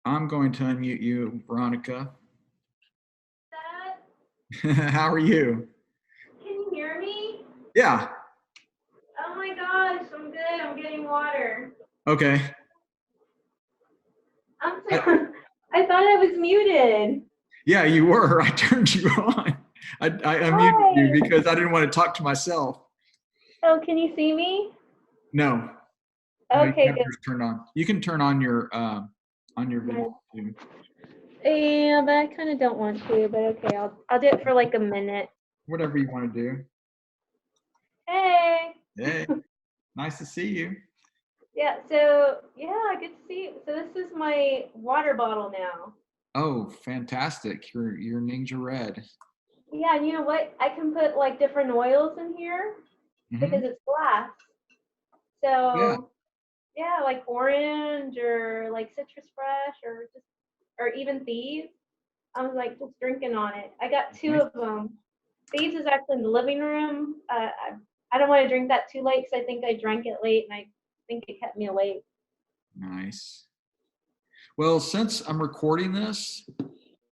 I'm going to unmute you, Veronica. Dad, How are you? can you hear me? Yeah. Oh my gosh, I'm good. I'm getting water. Okay. I'm I- sorry. I thought I was muted. yeah, you were. I turned you on. I unmuted you Hi. because I didn't want to talk to myself. Oh, can you see me? No. No, you Okay, have good. yours turned on. You can turn on your video too. Yeah, but I kind of don't want to. But okay, I'll do it for like a minute. Whatever you want to do. Hey. Hey, nice to see you. Yeah. So yeah, good to see you. So this is my water bottle now. Oh, fantastic. Your Ninja Red. Yeah, and you know what? I can put like different oils in here Hmm. because it's glass. Yeah, So yeah, like orange or like citrus fresh or even thieves. I was like just drinking on it. I got two nice. of them. Thieves is actually in the living room. I don't want to drink that too late because I think I drank it late and I think it kept me awake. Nice. Well, since I'm recording this,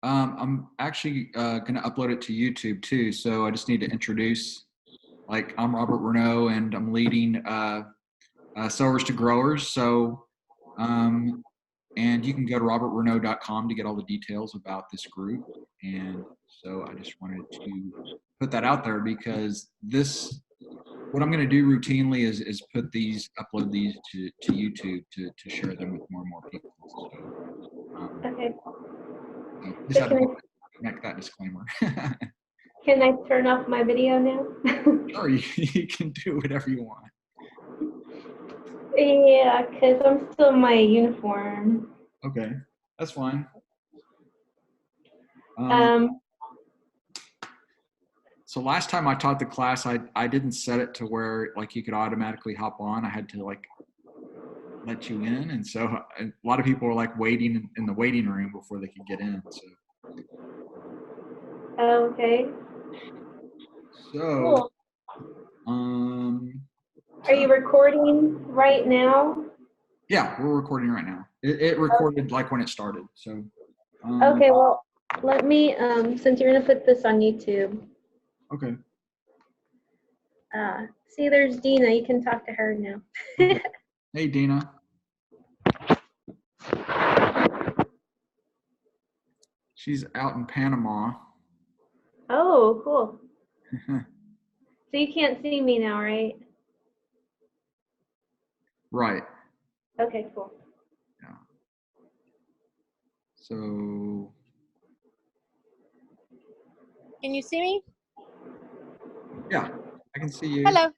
I'm actually going to upload it to YouTube too. So I just need to introduce, like, I'm Robert Renault and I'm leading Sowers to Growers. So, and you can go to robertrenault.com to get all the details about this group. And so I just wanted to put that out there because what I'm going to do routinely is upload these to YouTube to share them with more and more people. So, Okay. so just So had to make that disclaimer. can I turn off my video now? Sure, you can do whatever you want. Yeah, because I'm still in my uniform. Okay, that's fine. Um, So last time I taught the class, I didn't set it to where like you could automatically hop on. I had to like let you in, and so a lot of people were like waiting in the waiting room before they could get in. okay. So Cool. um, Are you recording right now? yeah, we're recording right now. It recorded like when it started. So Okay, well, let me, since you're gonna put this on YouTube, okay, see, there's Dina. You can talk to her now. okay. Hey, Dina. She's out in Panama. Oh, cool. So you can't see me now, right? Right. Okay, cool. Yeah. So Can you see me? yeah, I can see you. Hello.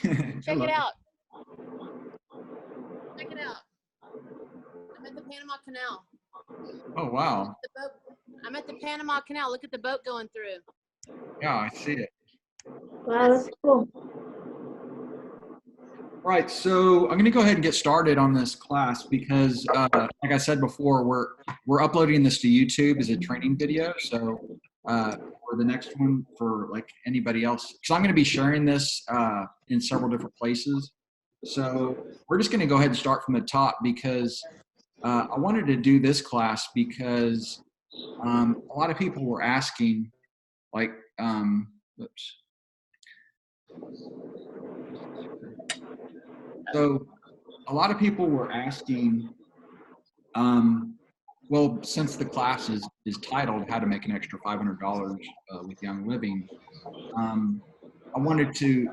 Check Hello. it out. Check it out. I'm at the Panama Canal. Oh wow. The boat. I'm at the Panama Canal. Look at the boat going through. Yeah, I see it. Wow, that's cool. Right, so I'm going to go ahead and get started on this class because, like I said before, we're uploading this to YouTube as a training video. So for the next one, for like anybody else, because I'm going to be sharing this in several different places. So we're just going to go ahead and start from the top because I wanted to do this class because a lot of people were asking, like, oops. So a lot of people were asking, well, since the class is titled "How to Make an Extra $500 with Young Living," I wanted to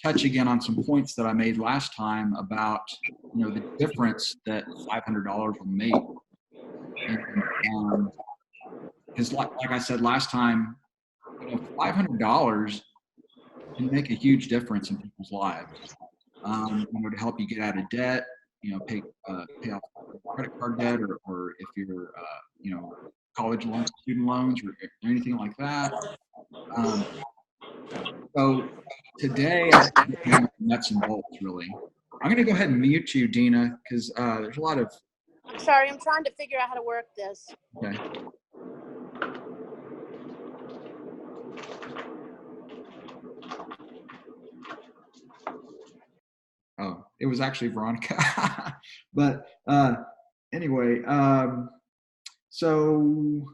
touch again on some points that I made last time about the difference that $500 will make, and because like I said last time, $500 can make a huge difference in people's lives. To help you get out of debt, pay off credit card debt, or if you're, college loans, student loans, or anything like that. So today, I think we're going to nuts and bolts, really. I'm going to go ahead and mute you, Dina, because there's a lot of. I'm sorry. I'm trying to figure out how to work this. Okay. Oh, it was actually Veronica, but anyway, so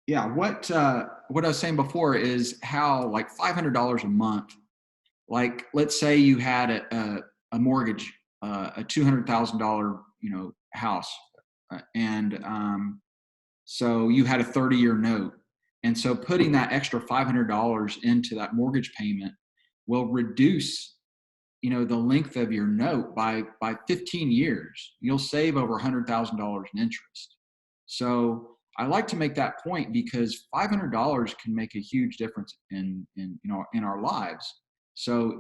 yeah, what I was saying before is how like $500 a month, like let's say you had a mortgage, a $200,000, house, and so you had a 30-year note. And so putting that extra $500 into that mortgage payment will reduce, the length of your note by 15 years. You'll save over $100,000 in interest. So I like to make that point because $500 can make a huge difference in our lives. So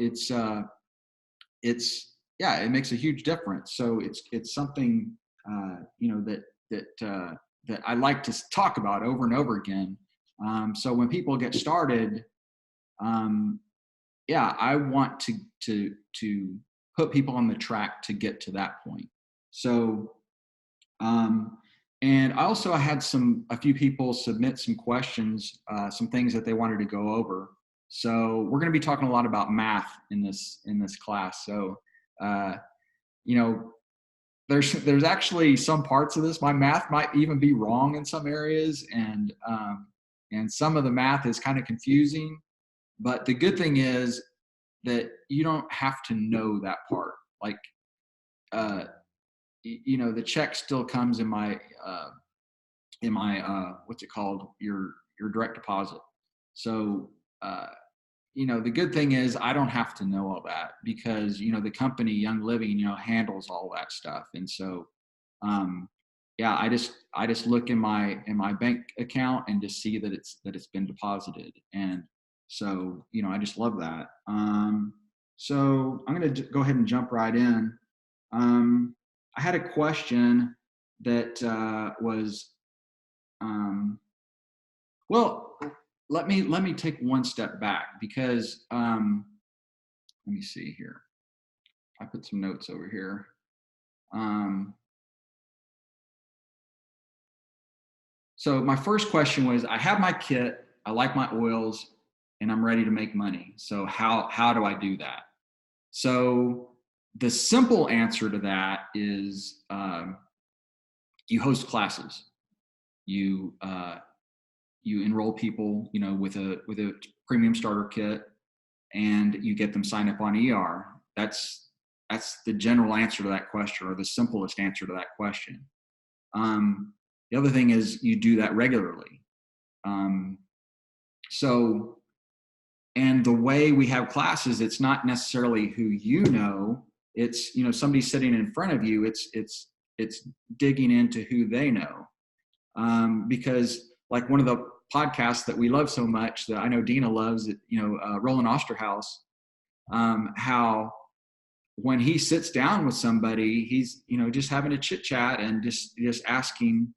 yeah, it makes a huge difference. So it's something that I like to talk about over and over again. So when people get started, yeah, I want to put people on the track to get to that point. So, and I also had a few people submit some questions, some things that they wanted to go over. So we're going to be talking a lot about math in this class. So, there's actually some parts of this. My math might even be wrong in some areas, and some of the math is kind of confusing. But the good thing is that you don't have to know that part. Like, the check still comes in my what's it called? Your direct deposit. So, the good thing is I don't have to know all that because, the company Young Living, handles all that stuff. And so, yeah, I just look in my bank account and just see that it's been deposited. And so, I just love that. So I'm going to go ahead and jump right in. I had a question that was, well, let me take one step back because let me see here. I put some notes over here. So my first question was, I have my kit, I like my oils, and I'm ready to make money. So how do I do that? So the simple answer to that is you host classes. You enroll people, with a premium starter kit, and you get them signed up on ER. That's the general answer to that question, or the simplest answer to that question. The other thing is you do that regularly. So, and the way we have classes, it's not necessarily who it's, somebody sitting in front of you. It's digging into who they know. Because like one of the podcasts that we love so much that I know Dina loves, Roland Osterhaus, how when he sits down with somebody, he's, just having a chit chat and just asking,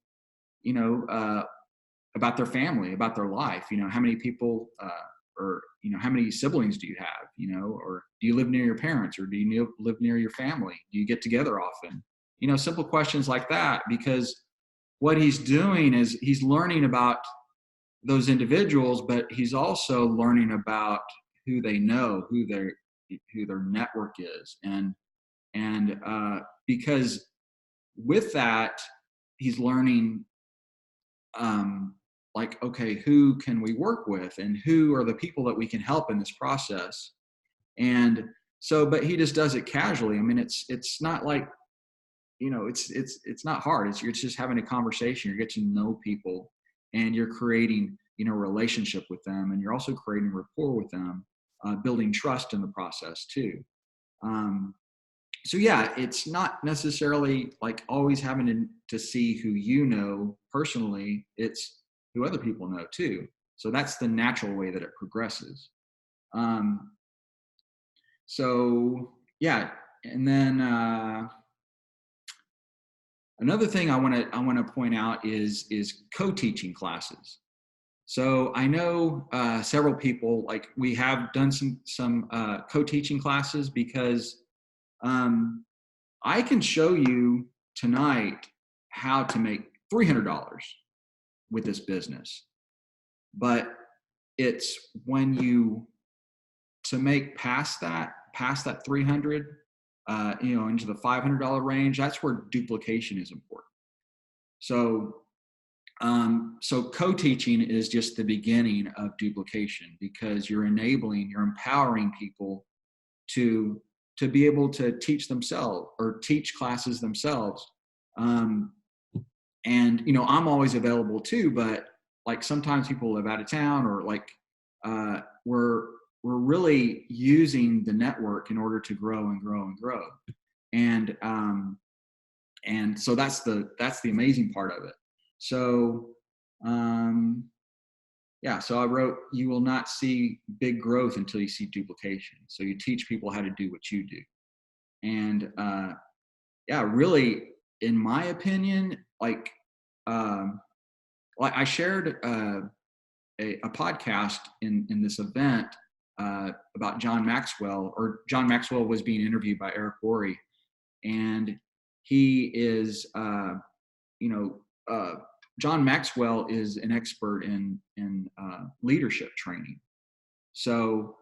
about their family, about their life, how many people, or, how many siblings do you have, or do you live near your parents, or do you live near your family? Do you get together often? Simple questions like that, because what he's doing is he's learning about those individuals, but he's also learning about who they know, who their network is. And because with that, he's learning, like, okay, who can we work with, and who are the people that we can help in this process? And so, but he just does it casually. I mean, it's not like, it's not hard. It's just having a conversation. You're getting to know people, and you're creating, a relationship with them, and you're also creating rapport with them, building trust in the process too. So yeah, it's not necessarily like always having to see who personally. It's who other people know too. So that's the natural way that it progresses. So yeah, and then another thing I want to point out is co-teaching classes. So I know several people, like we have done some co-teaching classes, because I can show you tonight how to make $300 with this business, but it's when to make past that 300, into the $500 range, that's where duplication is important. So, so co-teaching is just the beginning of duplication, because you're empowering people to be able to teach themselves or teach classes themselves. And I'm always available too, but like sometimes people live out of town, or like we're really using the network in order to grow and grow and grow. And so that's the amazing part of it. So so I wrote, you will not see big growth until you see duplication. So you teach people how to do what you do. And really, in my opinion, like I shared a podcast in this event about John Maxwell, or John Maxwell was being interviewed by Eric Worre, and he is, John Maxwell is an expert in leadership training. So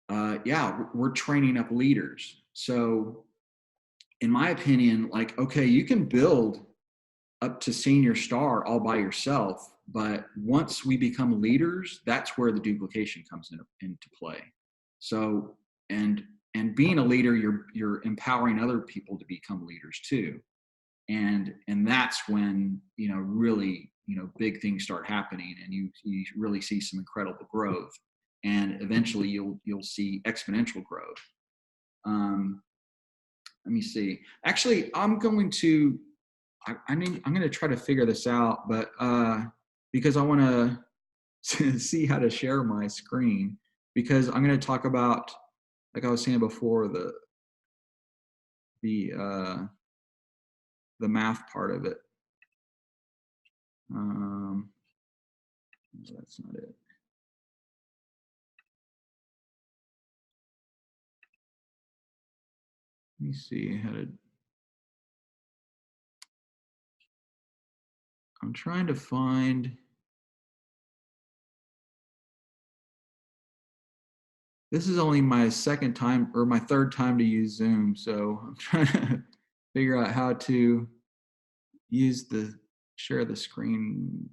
we're training up leaders. So in my opinion, like, okay, you can build up to senior star all by yourself, but once we become leaders, that's where the duplication comes into play. So, and being a leader, you're empowering other people to become leaders too. And that's when, really, big things start happening, and you really see some incredible growth, and eventually you'll see exponential growth. Let me see. Actually, I'm going to try to figure this out, but because I want to see how to share my screen, because I'm going to talk about, like I was saying before, the math part of it. That's not it. Let me see how to. I'm trying to find. This is only my second time or my third time to use Zoom, so I'm trying to figure out how to use share the screen.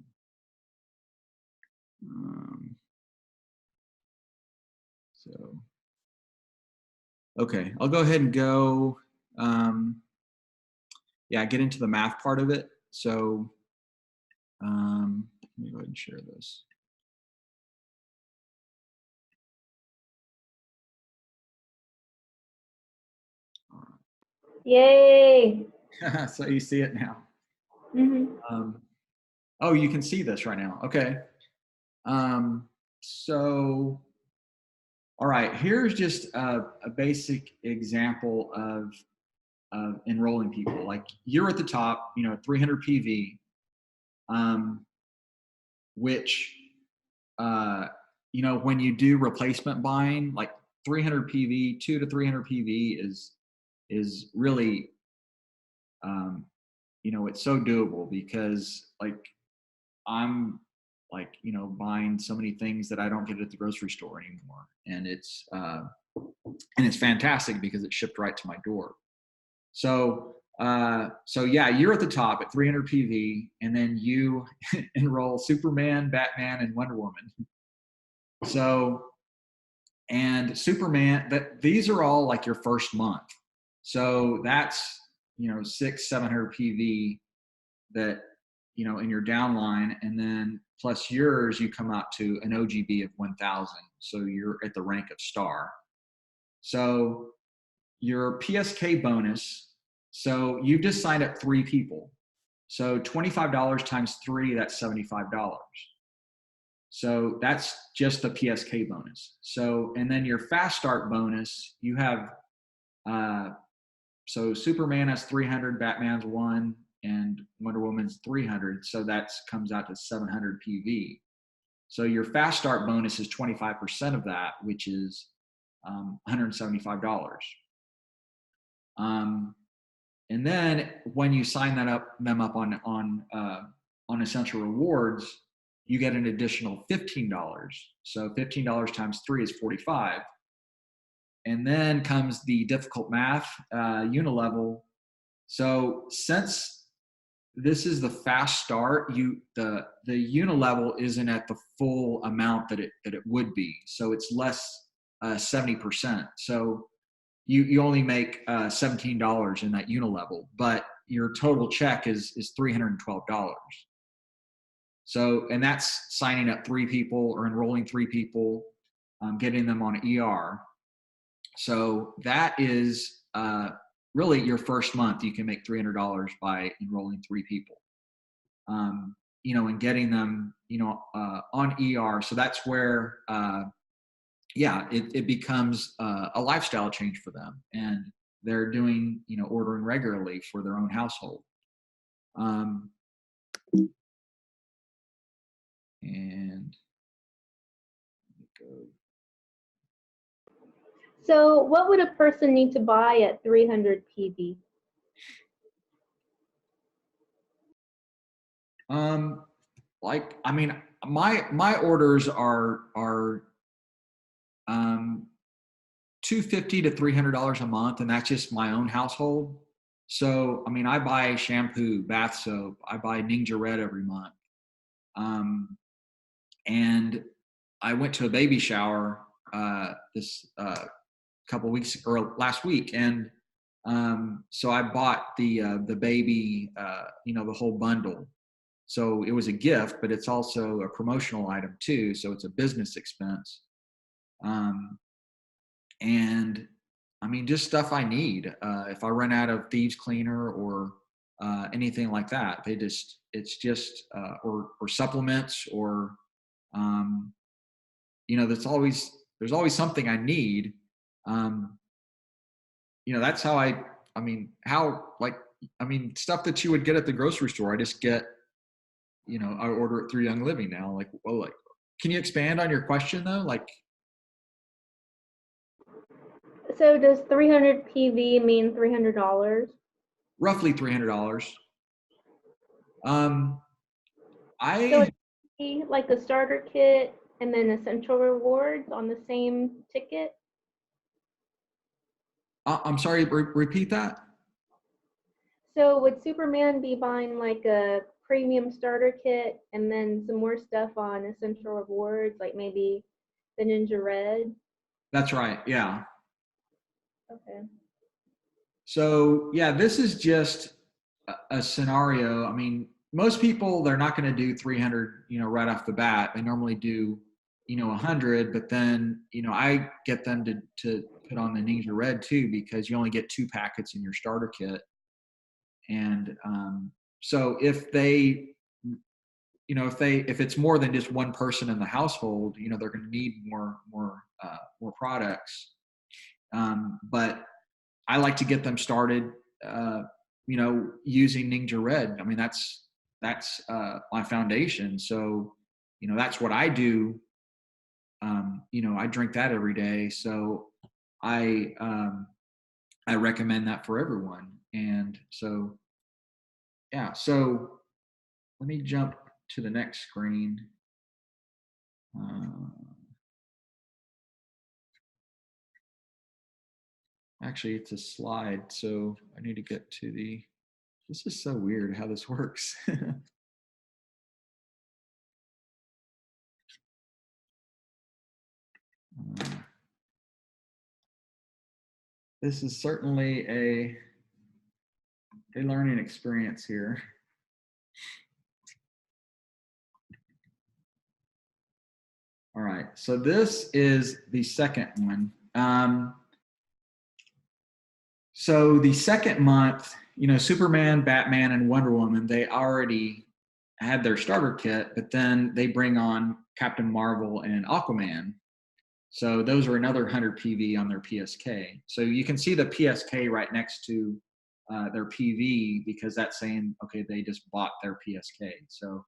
Okay, I'll go ahead and go. Get into the math part of it. So let me go ahead and share this. All right. Yay! So you see it now. Mm-hmm. Oh, you can see this right now. Okay. So, all right, here's just a basic example of enrolling people. Like, you're at the top, 300 PV, which, when you do replacement buying, like 300 PV, 2 to 300 PV is really, it's so doable, because like I'm like, buying so many things that I don't get at the grocery store anymore. And it's fantastic because it's shipped right to my door. So you're at the top at 300 PV, and then you enroll Superman, Batman, and Wonder Woman. So, and Superman, these are all like your first month. So that's, 600-700 PV that, in your downline, and then plus yours, you come out to an OGB of 1,000. So you're at the rank of star. So your PSK bonus, so you've just signed up 3 people. So $25 times 3, that's $75. So that's just the PSK bonus. So, and then your fast start bonus, you have, so Superman has 300, Batman's 1, and Wonder Woman's 300. So that comes out to 700 PV. So your fast start bonus is 25% of that, which is $175. And then when you sign them up on Essential Rewards, you get an additional $15. So $15 times 3 is $45. And then comes the difficult math, unilevel. So since this is the fast start, the unilevel isn't at the full amount that it would be. So it's less 70%. So you only make $17 in that unilevel, but your total check is $312. So, and that's signing up 3 people or enrolling 3 people, getting them on ER. So that is really your first month. You can make $300 by enrolling 3 people, and getting them, on ER. So that's where, it becomes a lifestyle change for them, and they're doing, ordering regularly for their own household. And go. So what would a person need to buy at 300 PV? My orders are $250 to $300 a month, and that's just my own household. So, I buy shampoo, bath soap, I buy Ninja Red every month. And I went to a baby shower this couple weeks or last week, and so I bought the baby, the whole bundle. So it was a gift, but it's also a promotional item too. So it's a business expense. And just stuff I need. If I run out of thieves cleaner or anything like that, it's just, or supplements or, there's always something I need. That's how stuff that you would get at the grocery store. I just get, I order it through Young Living now. Can you expand on your question though? So does 300 PV mean $300? Roughly $300. So I it's like the starter kit and then essential rewards on the same ticket? I'm sorry, repeat that. So would Superman be buying like a premium starter kit and then some more stuff on essential rewards, like maybe the Ninja Red? That's right. Yeah. Okay. So yeah, this is just a scenario. Most people, they're not going to do 300, right off the bat. They normally do, 100, but then, I get them to put on the Ninja Red too, because you only get 2 packets in your starter kit. And so if they, if it's more than just one person in the household, they're going to need more products. But I like to get them started, using Ninja Red. That's my foundation. So, that's what I do. I drink that every day. So I recommend that for everyone. And so, yeah. So let me jump to the next screen. Actually, it's a slide, so I need to get to this is so weird how this works. This is certainly a learning experience here. All right, so this is the second one. So the second month, Superman, Batman, and Wonder Woman, they already had their starter kit, but then they bring on Captain Marvel and Aquaman. So those are another 100 PV on their PSK. So you can see the PSK right next to their PV, because that's saying, okay, they just bought their PSK. So,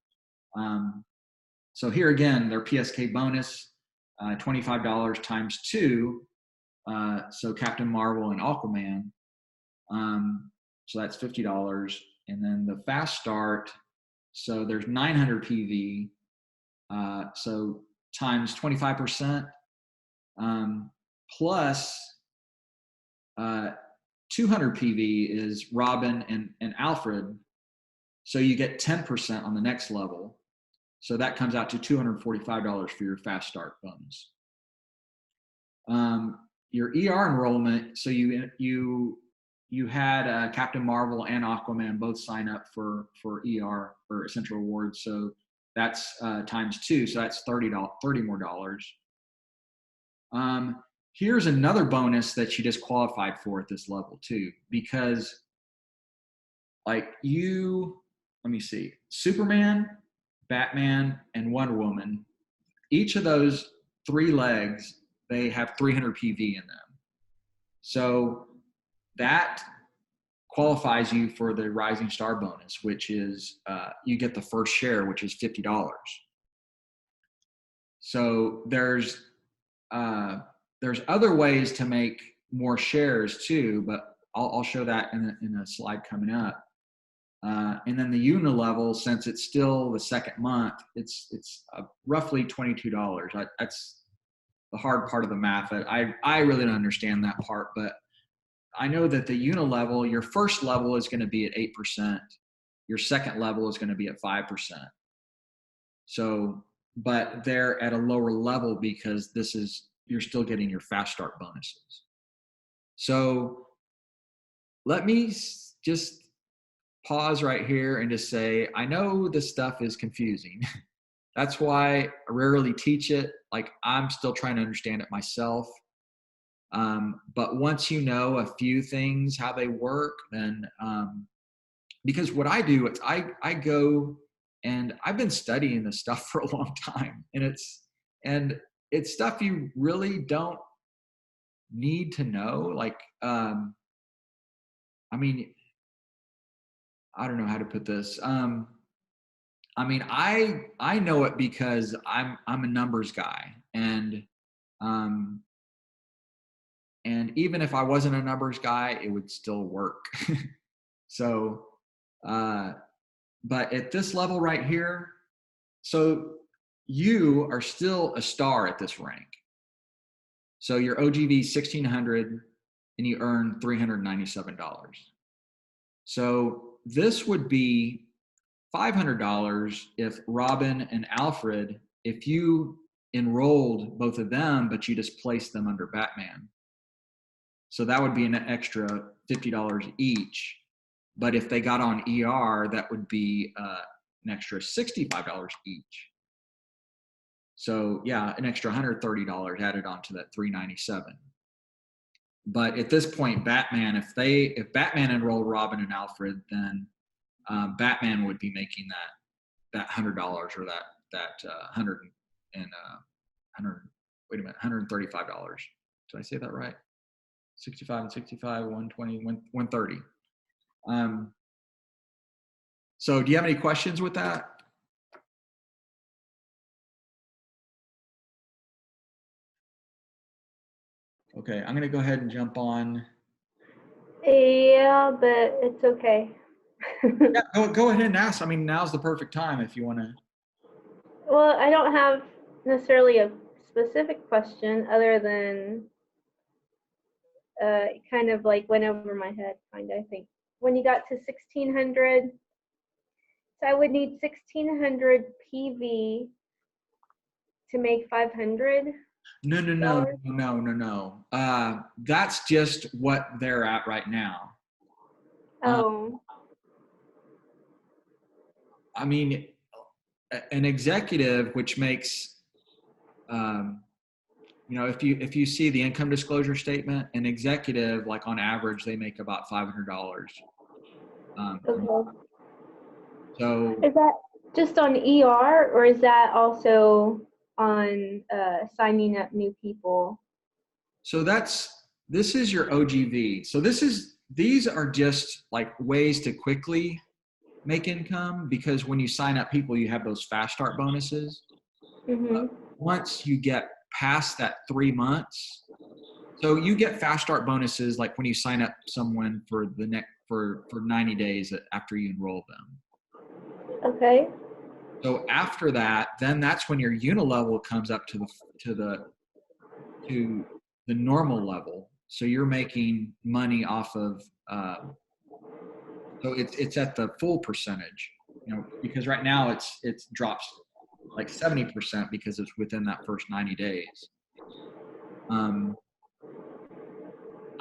so here again, their PSK bonus, $25 times 2. So Captain Marvel and Aquaman. So that's $50. And then the fast start, so there's 900 PV. So times 25%, plus 200 PV is Robin and Alfred. So you get 10% on the next level. So that comes out to $245 for your fast start bonus. Your ER enrollment, so you had Captain Marvel and Aquaman both sign up for ER or Essential Rewards. So that's times 2. So that's $30 more. Here's another bonus that you just qualified for at this level too, because like let me see, Superman, Batman, and Wonder Woman, each of those 3 legs, they have 300 PV in them. So that qualifies you for the Rising Star bonus, which is you get the first share, which is $50. So there's other ways to make more shares too, but I'll show that in a slide coming up. And then the uni level, since it's still the second month, it's roughly $22. That's the hard part of the math. I really don't understand that part, but I know that the uni level, your first level is going to be at 8%. Your second level is going to be at 5%. So, but they're at a lower level because you're still getting your fast start bonuses. So let me just pause right here and just say, I know this stuff is confusing. That's why I rarely teach it. Like, I'm still trying to understand it myself. But once you know a few things, how they work, then because what I do, I go and I've been studying this stuff for a long time, and it's stuff you really don't need to know. Like, I mean, I don't know how to put this. I mean, I know it because I'm a numbers guy, and even if I wasn't a numbers guy, it would still work. So, but at this level right here, so you are still a star at this rank. So your OGV is $1,600 and you earn $397. So this would be $500 if Robin and Alfred, if you enrolled both of them, but you just placed them under Batman. So that would be an extra $50 each. But if they got on ER, that would be an extra $65 each. So yeah, an extra $130 added on to that $397. But at this point, Batman, if Batman enrolled Robin and Alfred, then Batman would be making that $100 or that $135. Did I say that right? 65 and 65, 120, 130. So do you have any questions with that? Okay, I'm gonna go ahead and jump on. Yeah, but it's okay. Yeah, go ahead and ask. I mean, now's the perfect time if you wanna. Well, I don't have necessarily a specific question other than it kind of like went over my head, kind of, I think. When you got to 1600, so I would need 1600 PV to make 500. No. That's just what they're at right now. Oh. I mean, an executive, which makes, if you see the income disclosure statement, an executive, like on average, they make about $500. Okay. So is that just on ER, or is that also on signing up new people? So this is your OGV. So these are just like ways to quickly make income, because when you sign up people, you have those fast start bonuses. Mm-hmm. Once you get past that 3 months, so you get fast start bonuses like when you sign up someone for for 90 days after you enroll them. Okay. So after that, then that's when your uni level comes up to the normal level. So you're making money off of, so it's at the full percentage, because right now it's drops like 70% because it's within that first 90 days.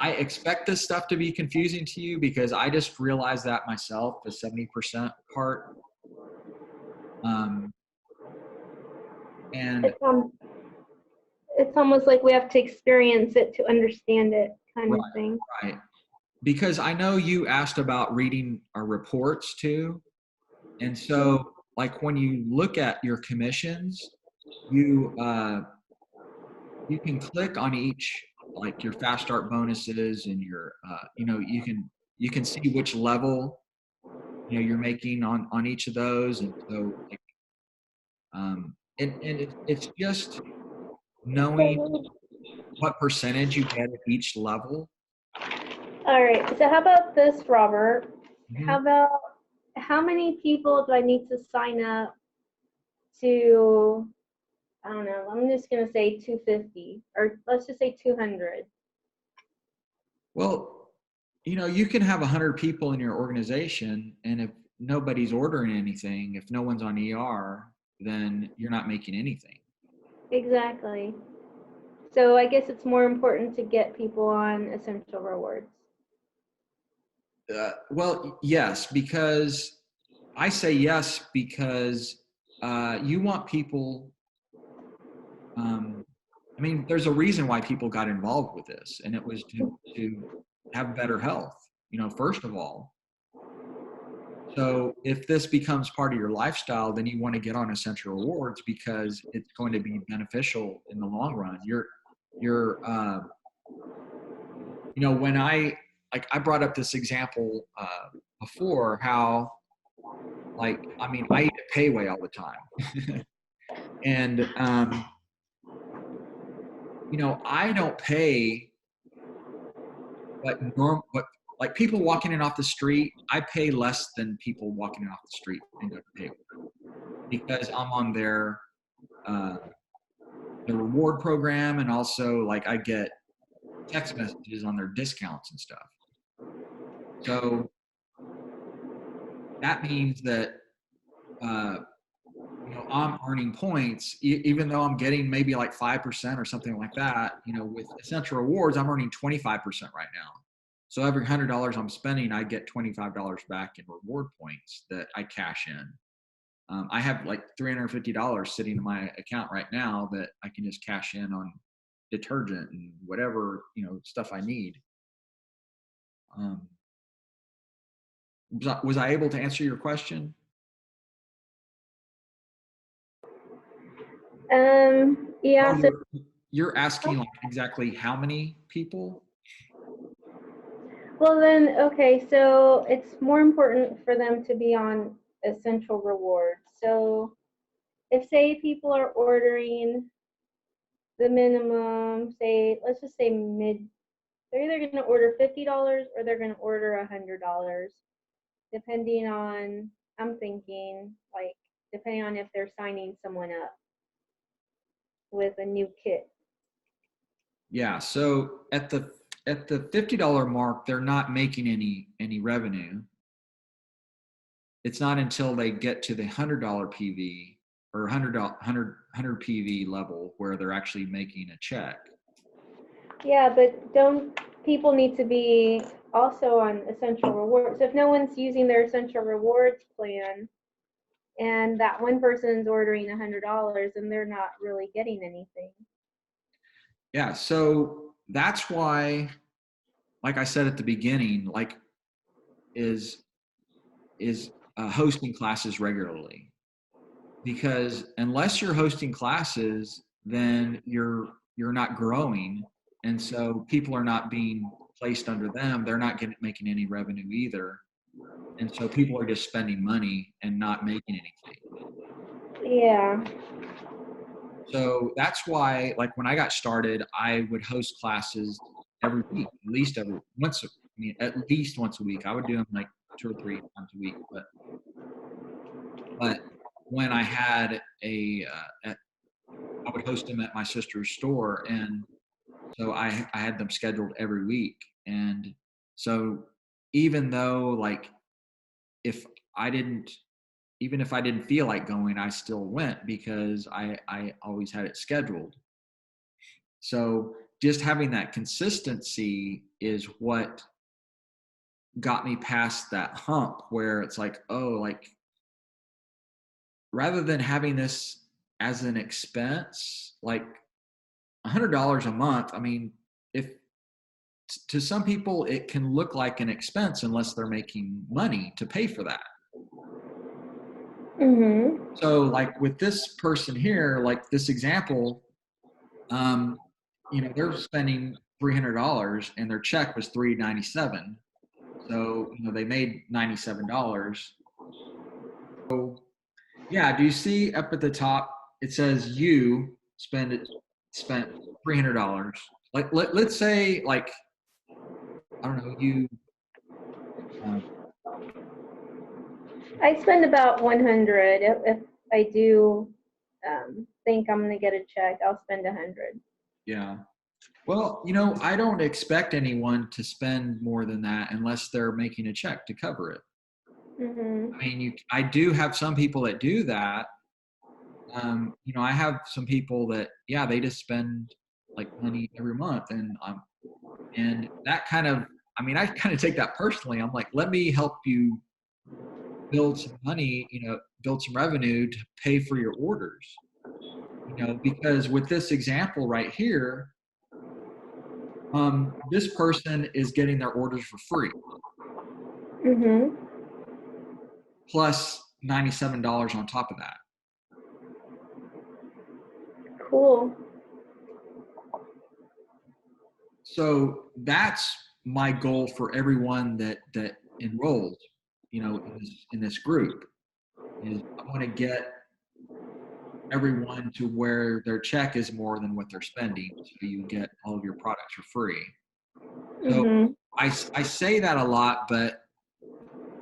I expect this stuff to be confusing to you because I just realized that myself, the 70% part. And It's almost like we have to experience it to understand it, kind of thing. right. Because I know you asked about reading our reports too. And so like when you look at your commissions, you can click on each, like your fast start bonuses and your, you can see which level, you're making on each of those. And so like, it's just knowing what percentage you get at each level. All right. So how about this, Robert? Mm-hmm. How many people do I need to sign up to, I don't know, I'm just going to say 250, or let's just say 200. Well, you can have 100 people in your organization, and if nobody's ordering anything, if no one's on ER, then you're not making anything. Exactly. So I guess it's more important to get people on essential rewards. Well, yes, because I say yes because you want people. There's a reason why people got involved with this, and it was to have better health. First of all. So if this becomes part of your lifestyle, then you want to get on essential rewards because it's going to be beneficial in the long run. When I brought up this example before, how I eat at Payway all the time, and I don't pay what like people walking in off the street. I pay less than people walking in off the street and go to Payway because I'm on their reward program, and also like I get text messages on their discounts and stuff. So that means that I'm earning points, even though I'm getting maybe like 5% or something like that. With essential rewards, I'm earning 25% right now. So every $100 I'm spending, I get $25 back in reward points that I cash in. I have like $350 sitting in my account right now that I can just cash in on detergent and whatever, stuff I need. Was I able to answer your question? Yeah. Oh, you're asking like exactly how many people? Well then, okay, so it's more important for them to be on essential rewards. So if say people are ordering the minimum, say, let's just say they're either going to order $50 or they're going to order $100, depending on, I'm thinking, like, depending on if they're signing someone up with a new kit. Yeah, so at the $50 mark, they're not making any revenue. It's not until they get to the $100 PV or 100 PV level where they're actually making a check. Yeah, but don't people need to be also on essential rewards? So if no one's using their essential rewards plan and that one person's ordering $100 and they're not really getting anything. Yeah, so that's why, like I said at the beginning, is hosting classes regularly, because unless you're hosting classes, then you're not growing, and so people are not being placed under them. They're not making any revenue either, and so people are just spending money and not making anything. Yeah. So that's why, like when I got started, I would host classes every week, at least once a week. I would do them like 2 or 3 times a week, but when I had I would host them at my sister's store, and So I had them scheduled every week. And so even though like if I didn't, even if I didn't feel like going, I still went because I always had it scheduled. So just having that consistency is what got me past that hump where it's like, oh, like rather than having this as an expense, like $100 a month, I mean, if to some people it can look like an expense unless they're making money to pay for that. Mhm. So like with this person here, like this example, they're spending $300 and their check was $397. So, they made $97. So yeah, do you see up at the top, it says you spent $300. Like let's say like, I don't know, um, I spend about 100. If I do think I'm gonna get a check, I'll spend 100. yeah. Well, I don't expect anyone to spend more than that unless they're making a check to cover it. Mhm. I mean, I do have some people that do that. I have some people that, yeah, they just spend like money every month, and that kind of, I mean, I kind of take that personally. I'm like, let me help you build some money, build some revenue to pay for your orders, because with this example right here, this person is getting their orders for free Mhm. plus $97 on top of that. Cool. So that's my goal for everyone that enrolls, in this group, is I want to get everyone to where their check is more than what they're spending, so you get all of your products for free. So Mhm. I say that a lot, but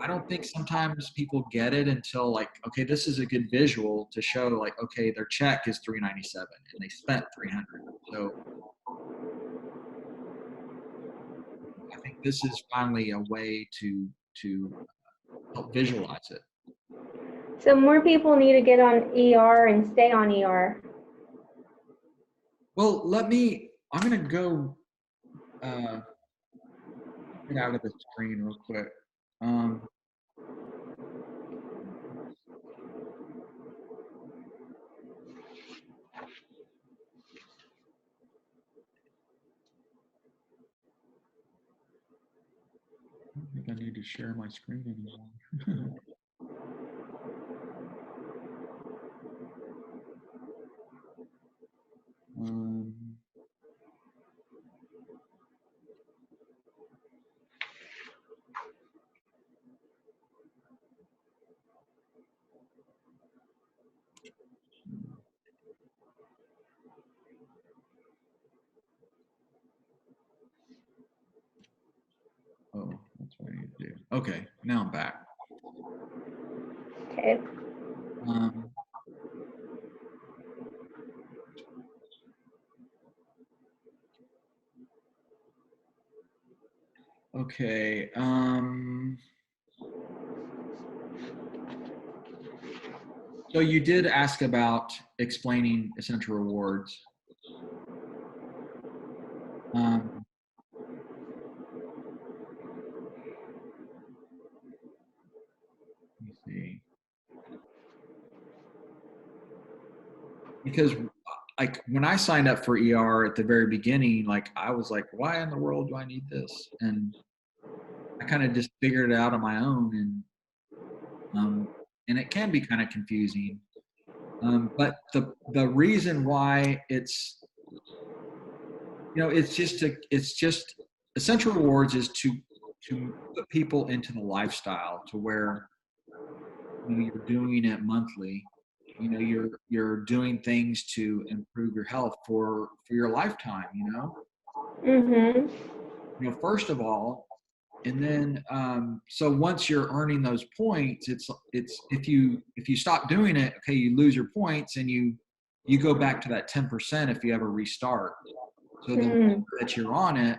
I don't think sometimes people get it until like, okay, this is a good visual to show like, okay, their check is $397 and they spent 300. So I think this is finally a way to help visualize it. So more people need to get on ER and stay on ER. Well, I'm going to go uh, get out of the screen real quick. I don't think I need to share my screen anymore. um, oh, that's what I need to do. Okay, now I'm back. Okay. Okay. So you did ask about explaining essential rewards. Let me see. Because like when I signed up for ER at the very beginning, like I was like, why in the world do I need this? And I kind of just figured it out on my own, and it can be kind of confusing. But the reason why it's just essential rewards is to put people into the lifestyle to where you're doing it monthly. You're doing things to improve your health for your lifetime. Mhm. First of all, and then so once you're earning those points, it's if you stop doing it, okay, you lose your points and you go back to that 10% if you ever restart. So the longer that you're on it,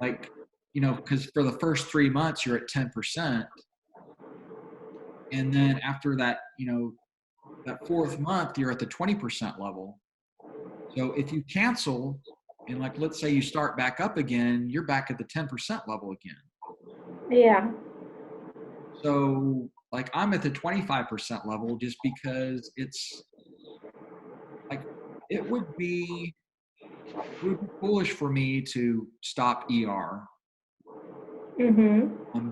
like, you know, because for the first 3 months you're at 10%, and then after that, you know, that fourth month you're at the 20% level. So if you cancel, and like let's say you start back up again, you're back at the 10% level again. Yeah. So like I'm at the 25% level just because it's like it would be foolish for me to stop ER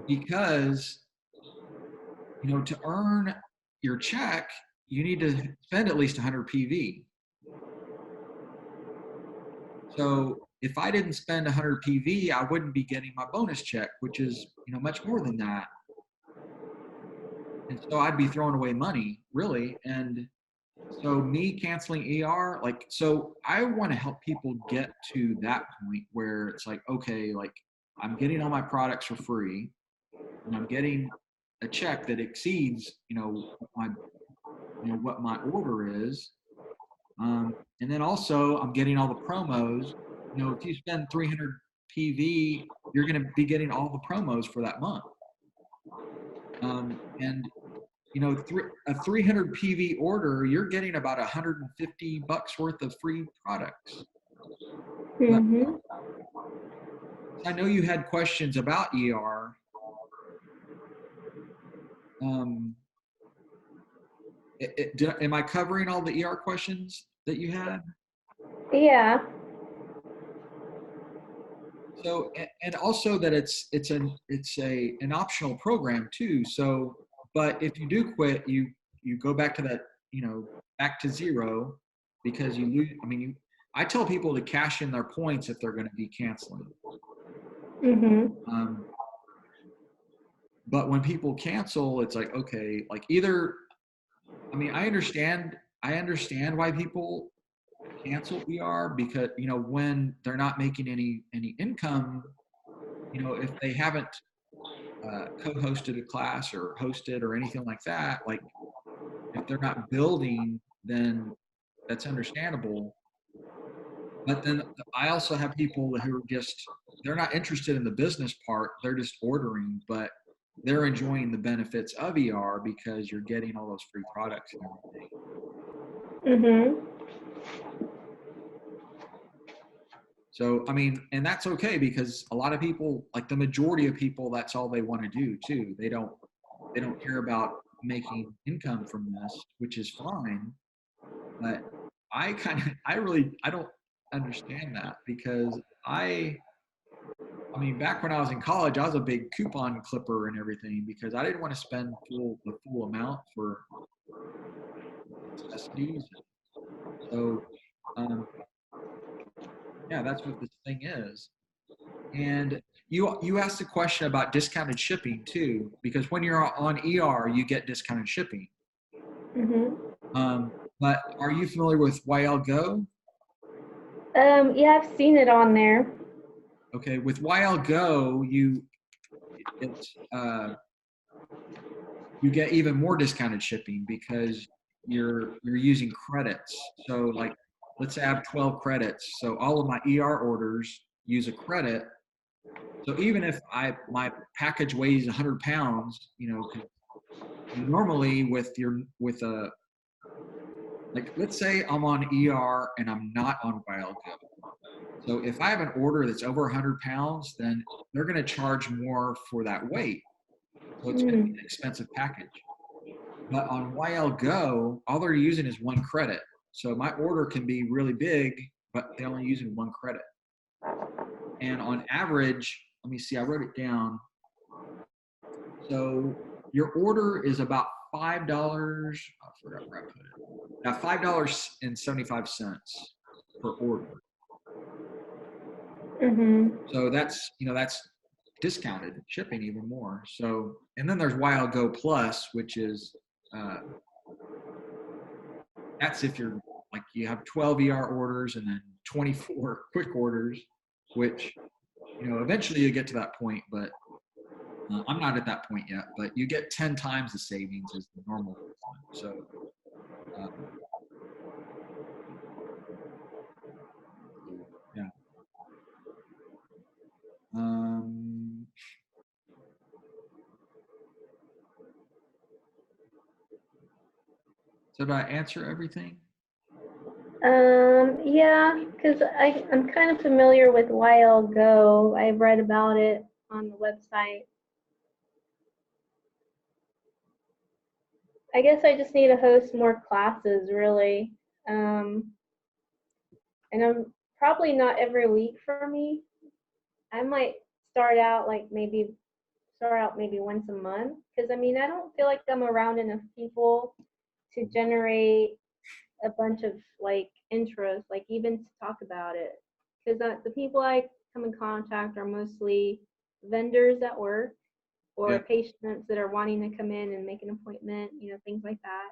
because, you know, to earn your check, you need to spend at least 100 PV. So if I didn't spend 100 PV, I wouldn't be getting my bonus check, which is, you know, much more than that. And so I'd be throwing away money, really. And so me canceling ER, like, so I want to help people get to that point where it's like, okay, like I'm getting all my products for free and I'm getting a check that exceeds, you know, what my order is. And then also I'm getting all the promos. You know, if you spend 300 PV, you're going to be getting all the promos for that month. And you know, a 300 PV order, you're getting about $150 worth of free products. I know you had questions about ER. Am I covering all the ER questions that you had? Yeah. So, and also that it's an optional program too. So, but if you do quit, you go back to that, you know, back to zero because you lose. I mean, I tell people to cash in their points if they're going to be canceling. But when people cancel, it's like, okay, like either, I mean, I understand why people cancel ER because, you know, when they're not making any income, you know, if they haven't co-hosted a class or hosted or anything like that, like if they're not building, then that's understandable. But then I also have people who are just, they're not interested in the business part, they're just ordering, but they're enjoying the benefits of ER because you're getting all those free products and everything. So, I mean, and that's okay because a lot of people, like the majority of people, that's all they want to do too. They don't care about making income from this, which is fine. But I don't understand that because I mean, back when I was in college, I was a big coupon clipper and everything because I didn't want to spend the full amount for necessities. So, yeah, that's what this thing is. And you asked a question about discounted shipping too, because when you're on ER, you get discounted shipping. But are you familiar with YL Go? Yeah, I've seen it on there. Okay, with YL Go, you get even more discounted shipping because you're using credits. So like, let's say I have 12 credits. So all of my ER orders use a credit. So even if my package weighs 100 pounds, you know, normally with a, like, let's say I'm on ER and I'm not on YL Go. So if I have an order that's over 100 pounds, then they're going to charge more for that weight. So it's going to be an expensive package. But on YL Go, all they're using is one credit. So my order can be really big, but they're only using one credit. And on average, let me see, I wrote it down. So your order is about $5. I forgot where I put it. Now $5.75 per order. So that's, you know, that's discounted shipping even more. So, and then there's YL Go Plus, which is that's if you're like you have 12 ER orders and then 24 quick orders, which, you know, eventually you get to that point, but I'm not at that point yet. But you get 10 times the savings as the normal one. So. So did I answer everything? Yeah, because I'm kind of familiar with YL Go. I've read about it on the website. I guess I just need to host more classes, really. And I'm probably not every week for me. I might start out maybe once a month, because I mean, I don't feel like I'm around enough people to generate a bunch of interest, even to talk about it. Because the people I come in contact are mostly vendors at work or Yep. patients that are wanting to come in and make an appointment, things like that.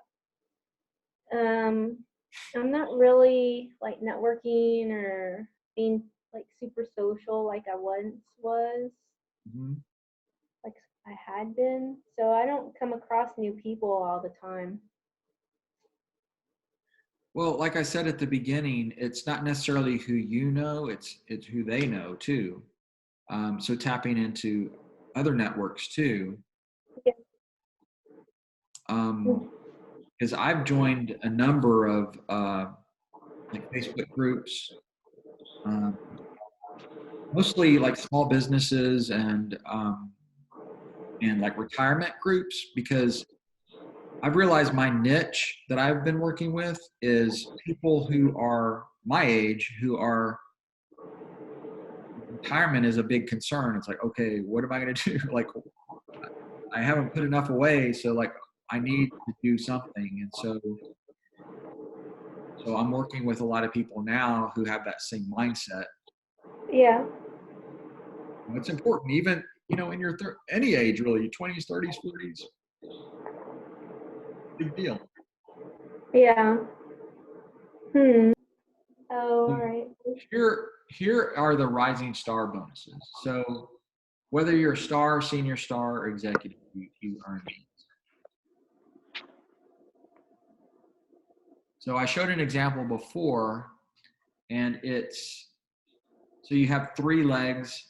I'm not really networking or being super social like I once was, Mhm. like I had been. So I don't come across new people all the time. Well, like I said at the beginning, it's not necessarily who you know, it's who they know too. So tapping into other networks too. Yeah. Because I've joined a number of Facebook groups, um, mostly like small businesses and like retirement groups, because I've realized my niche that I've been working with is people who are my age, who are retirement is a big concern. It's like, okay, what am I going to do? Like, I haven't put enough away, so like I need to do something. And so I'm working with a lot of people now who have that same mindset. Yeah. It's important, even in your any age, really, your 20s, 30s, 40s, big deal. Yeah. Oh, all right. Here are the rising star bonuses. So whether you're a star, senior star, or executive, you earn these. So I showed an example before, and so you have 3 legs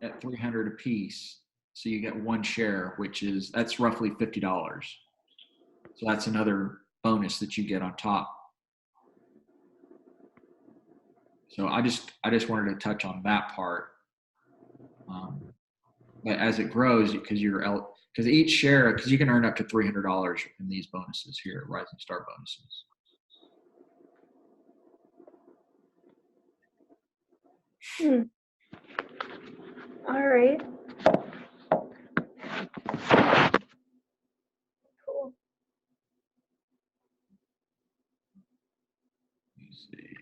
at 300 a piece. So you get 1 share, that's roughly $50. So that's another bonus that you get on top. So I just wanted to touch on that part. But as it grows, because each share, because you can earn up to $300 in these bonuses here, Rising Star bonuses. All right. Cool. Let me see.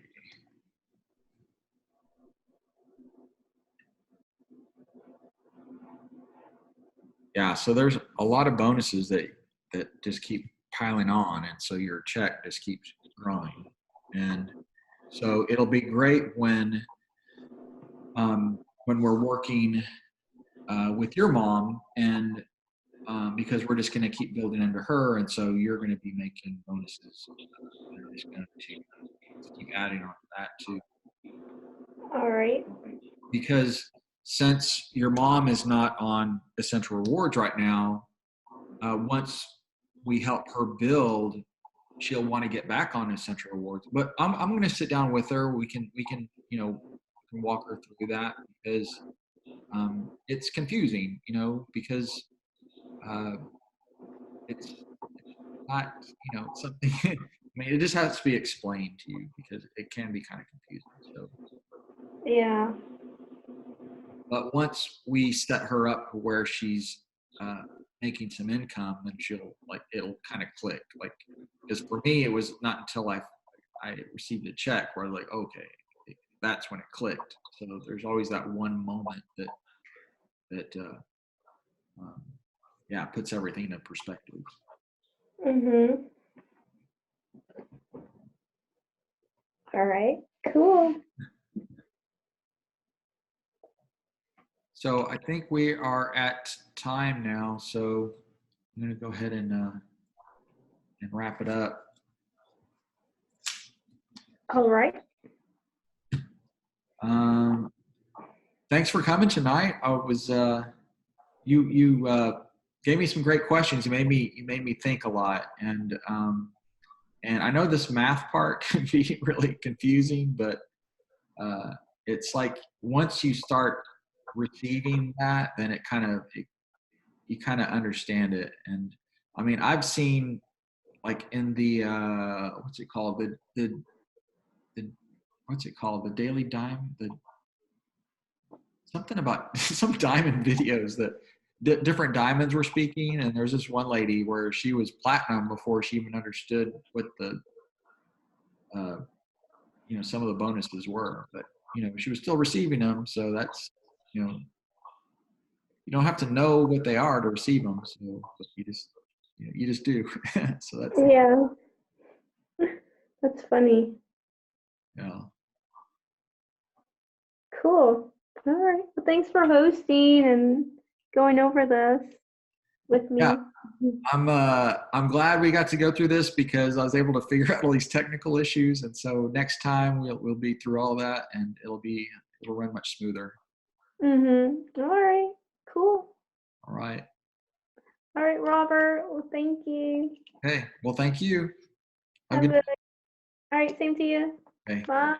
Yeah, so there's a lot of bonuses that just keep piling on, and so your check just keeps growing. And so it'll be great when we're working with your mom, and because we're just going to keep building into her, and so you're going to be making bonuses. You're just going to keep adding on to that too. All right. Because since your mom is not on Essential Rewards right now, once we help her build, she'll want to get back on Essential Rewards. But I'm going to sit down with her. We can walk her through that, because it's confusing, because it's not something. I mean, it just has to be explained to you, because it can be kind of confusing. So. Yeah. But once we set her up where she's making some income, then it'll kind of click. Like, because for me, it was not until I received a check where okay, that's when it clicked. So there's always that one moment that puts everything in perspective. All right. Cool. So I think we are at time now. So I'm going to go ahead and wrap it up. All right. Thanks for coming tonight. I was you gave me some great questions. You made me think a lot, and I know this math part can be really confusing, but it's like once you start receiving that, then you kind of understand it. And I mean, I've seen like in the what's it called, the what's it called, the Daily Dime, the something about some diamond videos that different diamonds were speaking, and there's this one lady where she was platinum before she even understood what the uh, some of the bonuses were, but she was still receiving them. So that's you know you don't have to know what they are to receive them. So but you just do. So that's Yeah. That's funny. Cool. All right. Well, thanks for hosting and going over this with me. Yeah. I'm glad we got to go through this because I was able to figure out all these technical issues, and so next time we'll be through all that, and it'll run much smoother. All right. Cool. All right. All right, Robert. Well, thank you. Hey, well, thank you. Have a good. All right. Same to you. Okay. Bye.